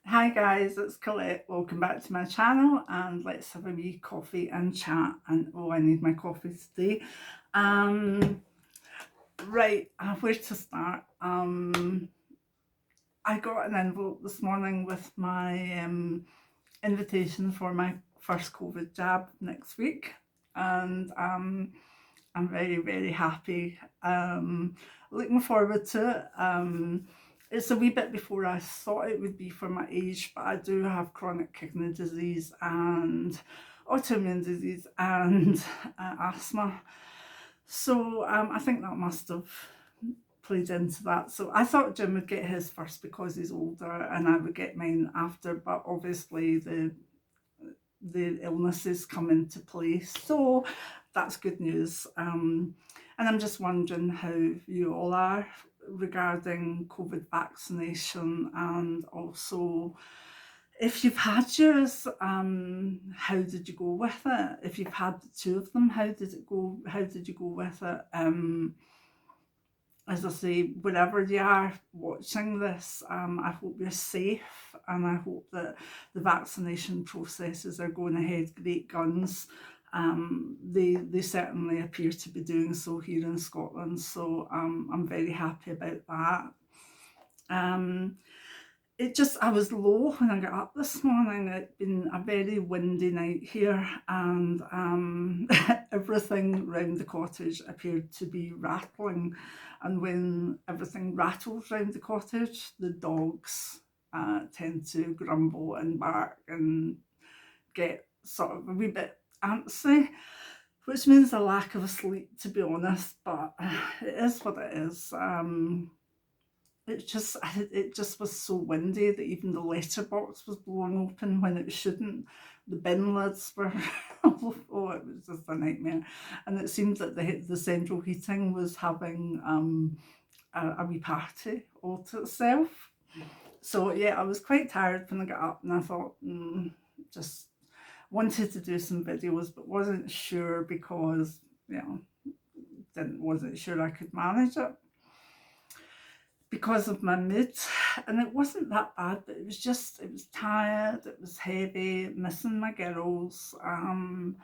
Hi guys, it's Colette. Welcome back to my channel and let's have a wee coffee and chat. And oh, I need my coffee today. Right, where to start? I got an envelope this morning with my invitation for my first COVID jab next week, and I'm very happy. Looking forward to it. It's a wee bit before I thought it would be for my age, but I do have chronic kidney disease and autoimmune disease and asthma. So I think that must have played into that. So I thought Jim would get his first because he's older and I would get mine after, but obviously the illnesses come into play. So that's good news. And I'm just wondering how you all are regarding COVID vaccination, and also if you've had yours, how did you go with it? If you've had the two of them, how did it go? How did you go with it? As I say, wherever you are watching this, I hope you're safe, and I hope that the vaccination processes are going ahead great guns. They certainly appear to be doing so here in Scotland, so I'm very happy about that. Um, I was low when I got up this morning. It'd been a very windy night here, and everything round the cottage appeared to be rattling. And when everything rattles round the cottage, the dogs tend to grumble and bark and get sort of a wee bit antsy, which means a lack of sleep, to be honest. But it is what it is. It just was so windy that even the letterbox was blowing open when it shouldn't. The bin lids were oh, it was just a nightmare. And it seemed that the central heating was having a wee party all to itself. So yeah, I was quite tired when I got up, and I thought just wanted to do some videos, but wasn't sure because wasn't sure I could manage it because of my mood. And it wasn't that bad, but it was tired, it was heavy, missing my girls. And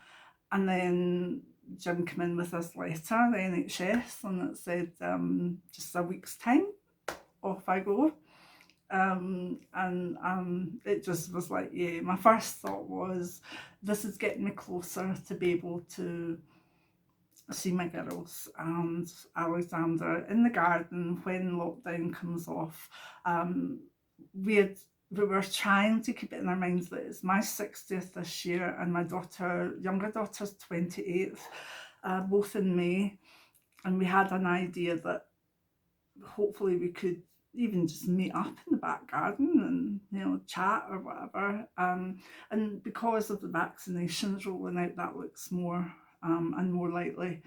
then Jim came in with this letter, the NHS, and it said just a week's time, off I go. It just was like, yeah, my first thought was, this is getting me closer to be able to see my girls and Alexander in the garden when lockdown comes off. We were trying to keep it in our minds that it's my 60th this year, and my younger daughter's 28th, both in May. And we had an idea that hopefully we could even just meet up in the back garden and chat or whatever. And because of the vaccinations rolling out, that looks more and more likely.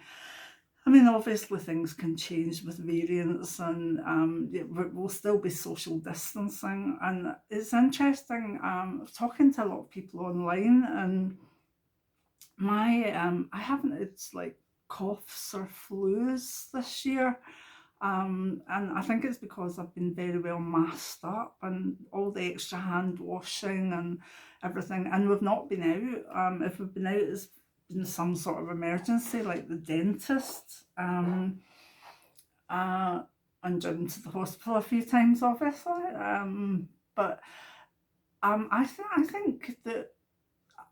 I mean, obviously things can change with variants, and we'll still be social distancing. And it's interesting talking to a lot of people online, and I haven't had like coughs or flus this year. And I think it's because I've been very well masked up and all the extra hand washing and everything. And we've not been out. If we've been out, it's been some sort of emergency, like the dentist. And been to the hospital a few times, obviously. But I think that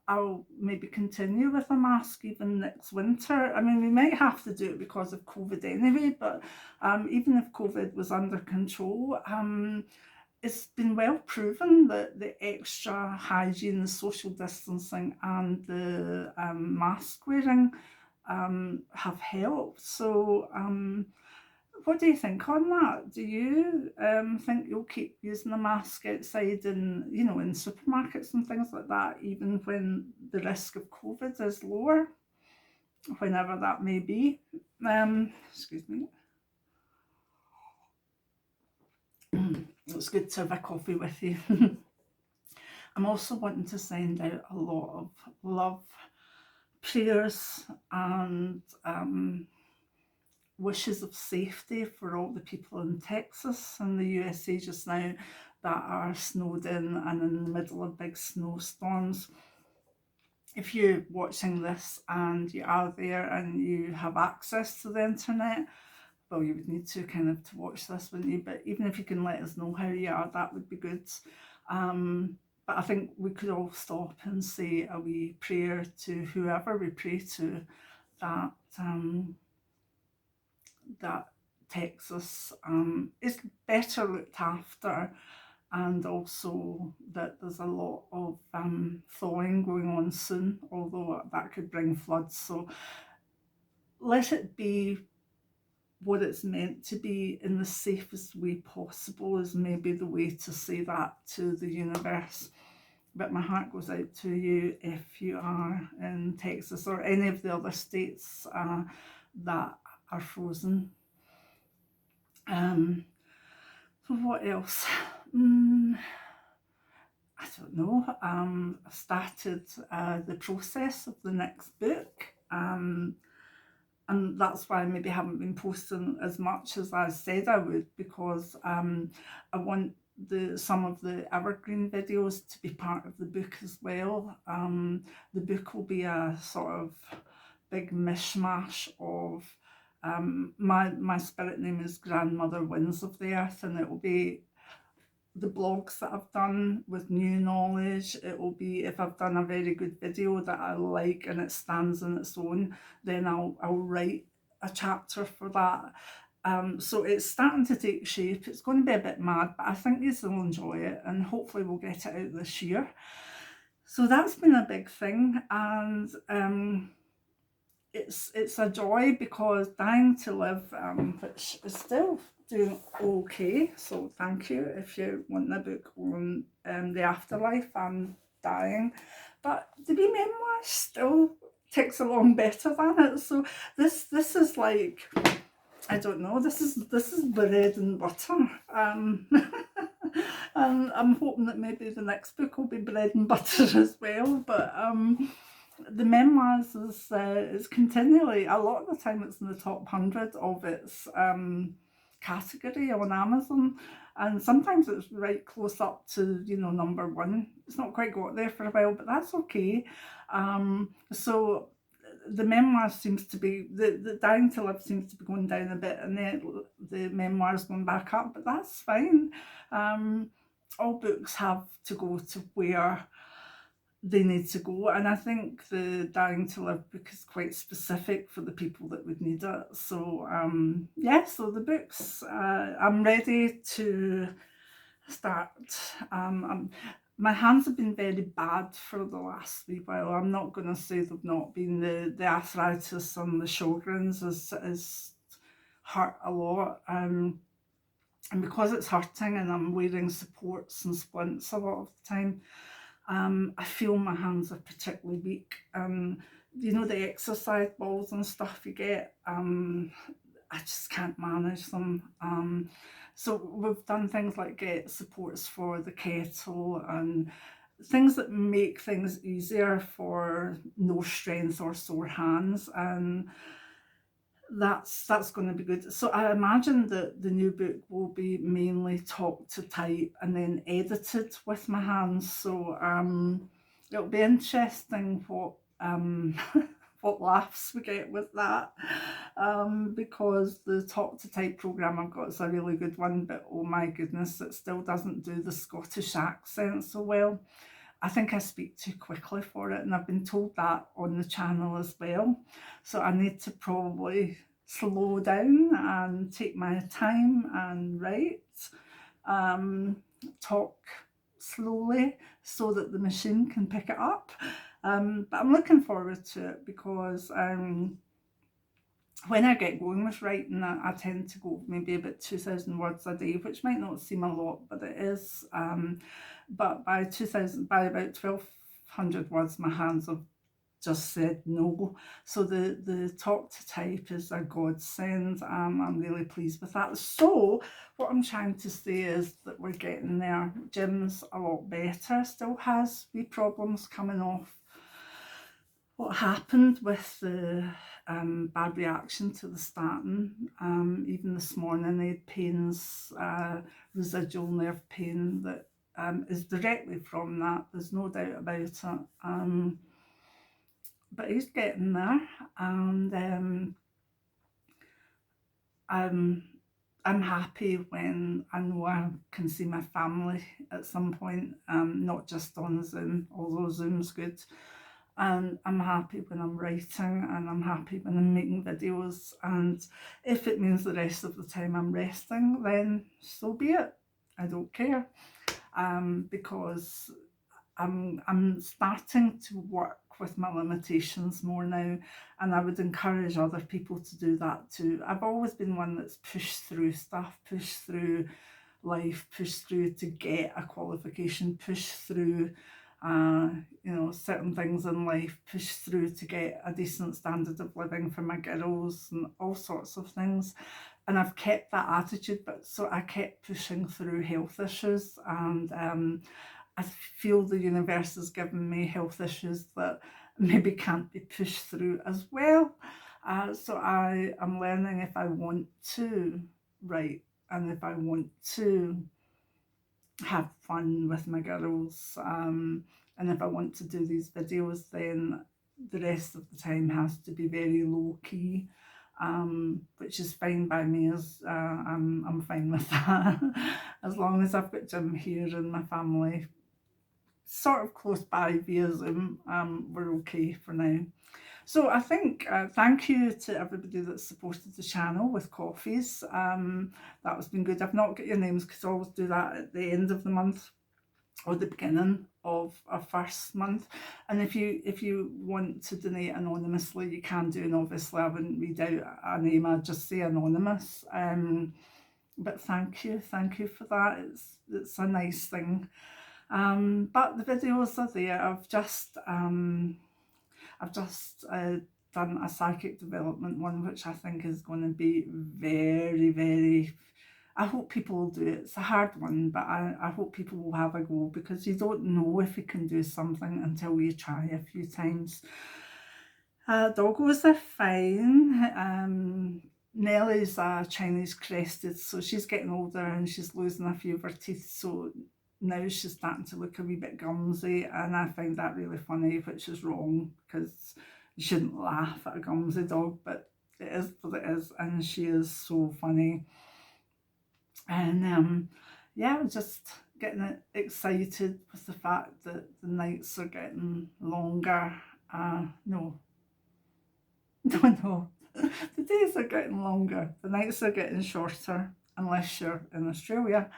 I'll maybe continue with a mask even next winter. I mean, we might have to do it because of COVID anyway, but even if COVID was under control, it's been well proven that the extra hygiene, the social distancing, and the mask wearing have helped. So what do you think on that? Do you think you'll keep using a mask outside in supermarkets and things like that, even when the risk of COVID is lower, whenever that may be? Excuse me. It's good to have a coffee with you. I'm also wanting to send out a lot of love, prayers, and wishes of safety for all the people in Texas and the USA just now that are snowed in and in the middle of big snowstorms. If you're watching this and you are there and you have access to the internet, well, you would need to kind of to watch this, wouldn't you? But even if you can let us know how you are, that would be good. But I think we could all stop and say a wee prayer to whoever we pray to, that that Texas is better looked after, and also that there's a lot of thawing going on soon, although that could bring floods. So let it be what it's meant to be in the safest way possible, is maybe the way to say that to the universe. But my heart goes out to you if you are in Texas or any of the other states that are frozen. So what else? I don't know. I started the process of the next book, and that's why I maybe haven't been posting as much as I said I would, because I want some of the evergreen videos to be part of the book as well. The book will be a sort of big mishmash of my spirit name is Grandmother Winds of the Earth, and it will be the blogs that I've done with new knowledge. It will be if I've done a very good video that I like and it stands on its own, then I'll write a chapter for that. So it's starting to take shape. It's going to be a bit mad, but I think you will enjoy it, and hopefully we'll get it out this year. So that's been a big thing, and it's a joy, because Dying to Live, which is still doing okay, so thank you if you want a book on the afterlife and dying, but the wee memoirs still ticks along better than it. So this is like, I don't know, this is bread and butter. And I'm hoping that maybe the next book will be bread and butter as well. But the memoirs is continually, a lot of the time it's in the top 100 of its category on Amazon, and sometimes it's right close up to, you know, number one. It's not quite got there for a while, but that's okay. So the memoirs seems to be, the Dying to Live seems to be going down a bit, and the memoirs going back up, but that's fine. All books have to go to where they need to go, and I think the Dying to Live book is quite specific for the people that would need it. So yeah, so the books, I'm ready to start. My hands have been very bad for the last wee while. I'm not going to say they've not been. The arthritis on the Sjogren's is hurt a lot, and because it's hurting and I'm wearing supports and splints a lot of the time, I feel my hands are particularly weak. You know, the exercise balls and stuff you get, I just can't manage them. So we've done things like get supports for the kettle and things that make things easier for no strength or sore hands, and that's going to be good. So I imagine that the new book will be mainly talk to type and then edited with my hands. So it'll be interesting what what laughs we get with that, because the talk to type program I've got is a really good one, but oh my goodness, it still doesn't do the Scottish accent so well. I think I speak too quickly for it, and I've been told that on the channel as well. So I need to probably slow down and take my time and write, talk slowly so that the machine can pick it up. But I'm looking forward to it, because when I get going with writing, I tend to go maybe about 2,000 words a day, which might not seem a lot, but it is. But by about 1,200 words, my hands have just said no. So the talk to type is a godsend. I'm really pleased with that. So what I'm trying to say is that we're getting there. Jim's a lot better, still has wee problems coming off what happened with the bad reaction to the statin. Even this morning I had pains, residual nerve pain that is directly from that, there's no doubt about it. But he's getting there, and I'm happy when I know I can see my family at some point, not just on Zoom, although Zoom's good. And I'm happy when I'm writing, and I'm happy when I'm making videos. And if it means the rest of the time I'm resting, then so be it. I don't care, because I'm starting to work with my limitations more now, and I would encourage other people to do that too. I've always been one that's pushed through stuff, pushed through life, pushed through to get a qualification, pushed through certain things in life, pushed through to get a decent standard of living for my girls and all sorts of things. And I've kept that attitude, but so I kept pushing through health issues, and I feel the universe has given me health issues that maybe can't be pushed through as well. So I am learning, if I want to write, and if I want to have fun with my girls, and if I want to do these videos, then the rest of the time has to be very low key, which is fine by me. As I'm fine with that as long as I've got Jim here and my family sort of close by via Zoom, we're okay for now. So I think thank you to everybody that supported the channel with coffees. That has been good. I've not got your names because I always do that at the end of the month or the beginning of our first month. And if you want to donate anonymously, you can do, and obviously I wouldn't read out a name, I'd just say anonymous. But thank you for that. It's a nice thing. But the videos are there. I've just done a psychic development one, which I think is going to be very, very, I hope people will do it. It's a hard one, but I hope people will have a go, because you don't know if you can do something until you try a few times. Doggos are fine. Nellie's a Chinese crested, so she's getting older and she's losing a few of her teeth, so now she's starting to look a wee bit gumsy, and I find that really funny, which is wrong, because you shouldn't laugh at a gumsy dog, but it is what it is, and she is so funny. And yeah, I'm just getting excited with the fact that the nights are getting longer. No, the days are getting longer, the nights are getting shorter, unless you're in Australia.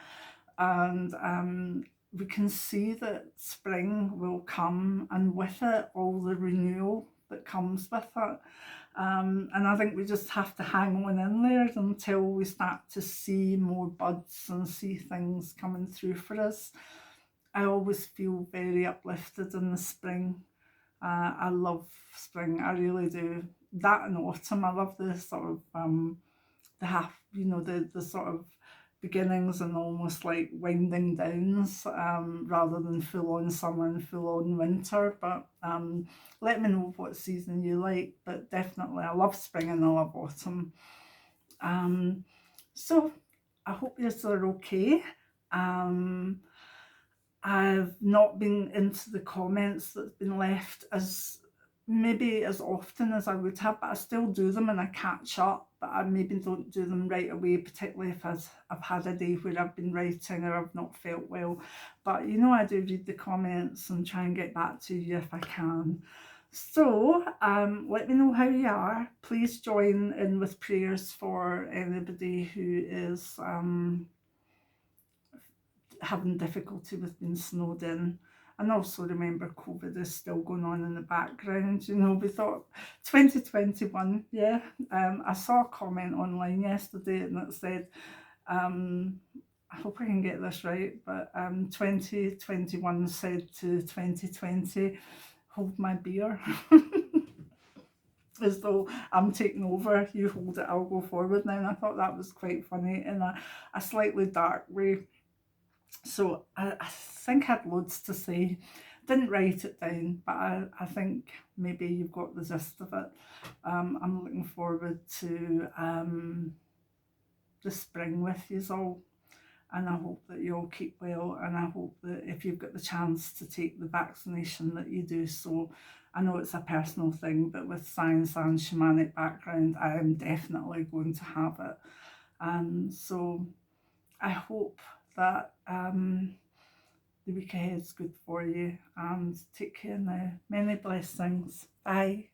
And we can see that spring will come, and with it all the renewal that comes with it. And I think we just have to hang on in there until we start to see more buds and see things coming through for us. I always feel very uplifted in the spring. I love spring, I really do. That and autumn, I love the sort of the sort of beginnings and almost like winding downs, rather than full on summer and full on winter. But let me know what season you like. But definitely I love spring and I love autumn. So I hope you're okay. I've not been into the comments that's been left as often as I would have, but I still do them and I catch up, but I maybe don't do them right away, particularly if I've had a day where I've been writing or I've not felt well. But I do read the comments and try and get back to you if I can. So let me know how you are. Please join in with prayers for anybody who is having difficulty with being snowed in. And also remember, COVID is still going on in the background. We thought 2021, yeah. I saw a comment online yesterday and it said, I hope I can get this right, but 2021 said to 2020, hold my beer. As though I'm taking over, you hold it, I'll go forward now. And I thought that was quite funny in a slightly dark way. So I think I had loads to say, didn't write it down, but I think maybe you've got the gist of it. I'm looking forward to the spring with you all, and I hope that you all keep well, and I hope that if you've got the chance to take the vaccination that you do so. I know it's a personal thing, but with science and shamanic background, I am definitely going to have it. So I hope that the week ahead is good for you, and take care now. Many blessings. Bye.